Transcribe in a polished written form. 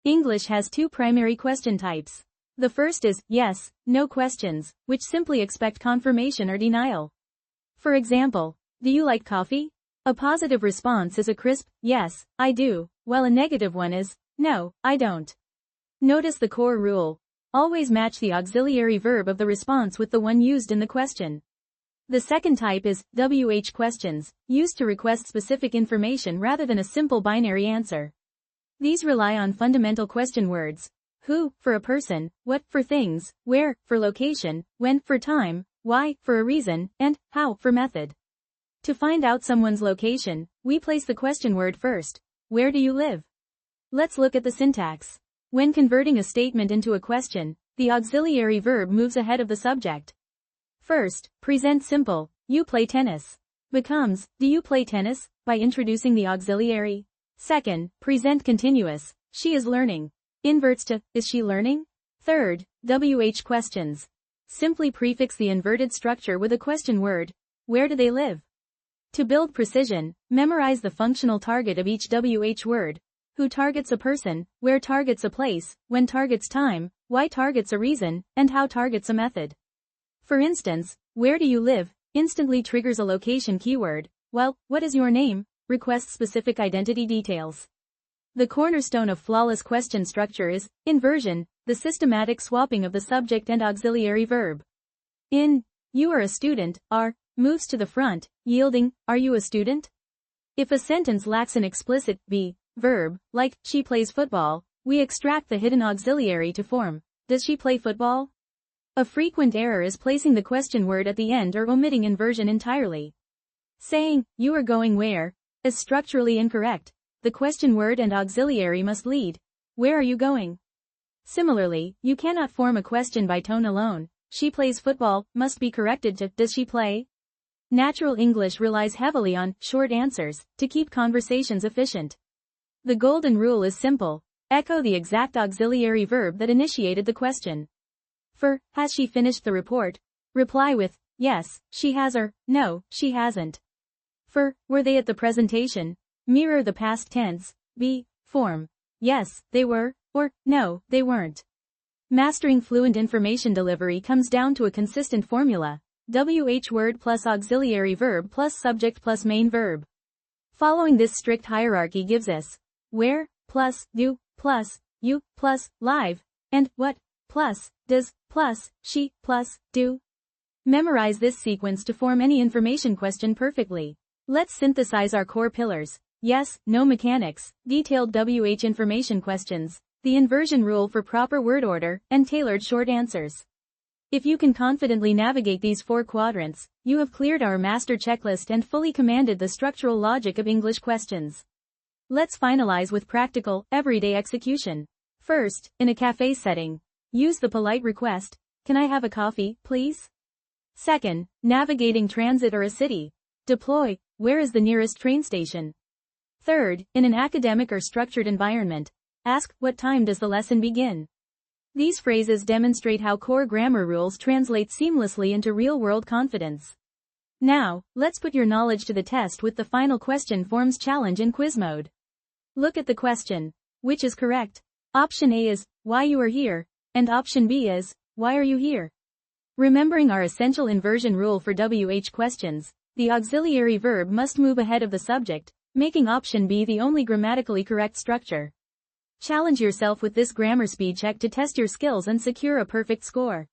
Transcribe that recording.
English has two primary question types. The first is yes, no questions, which simply expect confirmation or denial. For example, do you like coffee? A positive response is a crisp, yes, I do, while a negative one is, no, I don't. Notice the core rule. Always match the auxiliary verb of the response with the one used in the question. The second type is WH questions, used to request specific information rather than a simple binary answer. These rely on fundamental question words. Who, for a person, what, for things, where, for location, when, for time, why, for a reason, and how, for method. To find out someone's location, we place the question word first. Where do you live? Let's look at the syntax. When converting a statement into a question, the auxiliary verb moves ahead of the subject. First, present simple, you play tennis, becomes, do you play tennis, by introducing the auxiliary. Second, present continuous, she is learning, inverts to, is she learning? Third, WH questions. Simply prefix the inverted structure with a question word. Where do they live? To build precision, memorize the functional target of each WH word. Who targets a person, where targets a place, when targets time, why targets a reason, and how targets a method. For instance, where do you live, instantly triggers a location keyword, while, what is your name, requests specific identity details. The cornerstone of flawless question structure is inversion, the systematic swapping of the subject and auxiliary verb. In, you are a student, are, moves to the front, yielding, are you a student? If a sentence lacks an explicit be verb, like, she plays football, we extract the hidden auxiliary to form, does she play football? A frequent error is placing the question word at the end or omitting inversion entirely. Saying, you are going where, is structurally incorrect. The question word and auxiliary must lead. Where are you going? Similarly, you cannot form a question by tone alone. She plays football must be corrected to, does she play? Natural English relies heavily on short answers to keep conversations efficient. The golden rule is simple. Echo the exact auxiliary verb that initiated the question. For, has she finished the report? Reply with, yes, she has, or, no, she hasn't. For, were they at the presentation? Mirror the past tense, be, form. Yes, they were, or, no, they weren't. Mastering fluent information delivery comes down to a consistent formula. WH word plus auxiliary verb plus subject plus main verb. Following this strict hierarchy gives us where, plus, do, plus, you, plus, live, and what, plus, does, plus, she, plus, do. Memorize this sequence to form any information question perfectly. Let's synthesize our core pillars. Yes, no mechanics, detailed WH information questions, the inversion rule for proper word order, and tailored short answers. If you can confidently navigate these 4 quadrants, you have cleared our master checklist and fully commanded the structural logic of English questions. Let's finalize with practical, everyday execution. First, in a cafe setting, use the polite request, can I have a coffee, please? Second, navigating transit or a city. Deploy, where is the nearest train station? Third, in an academic or structured environment, ask, what time does the lesson begin? These phrases demonstrate how core grammar rules translate seamlessly into real-world confidence. Now, let's put your knowledge to the test with the final question forms challenge in quiz mode. Look at the question. Which is correct? Option A is, why you are here, and option B is, why are you here? Remembering our essential inversion rule for WH questions, the auxiliary verb must move ahead of the subject, making option B the only grammatically correct structure. Challenge yourself with this grammar speed check to test your skills and secure a perfect score.